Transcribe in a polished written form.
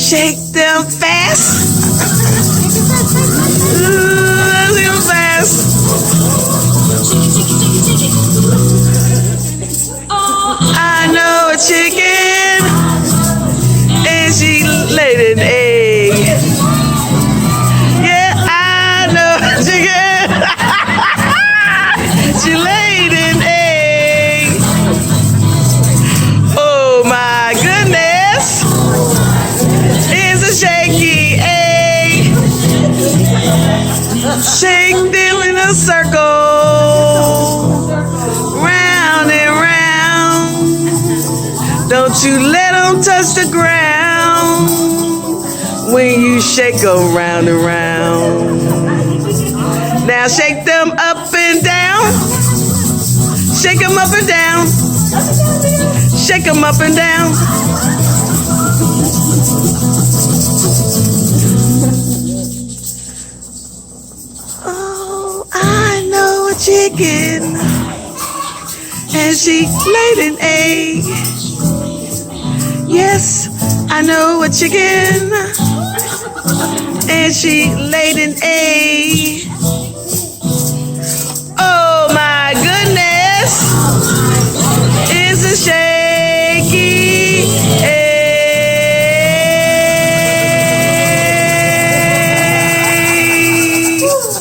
shake them fast. Shake them fast. I know a chicken, and she laid an egg. Yeah, I know a chicken. She laid an egg. Oh my goodness, it's a shaky egg. Shake them in a circle, round and round. Don't you let them touch the ground when you shake them round and round. Now shake them up and down. Shake them up and down. Shake them up and down. Oh, I know a chicken, and she laid an egg. Yes, I know a chicken, and she laid an egg.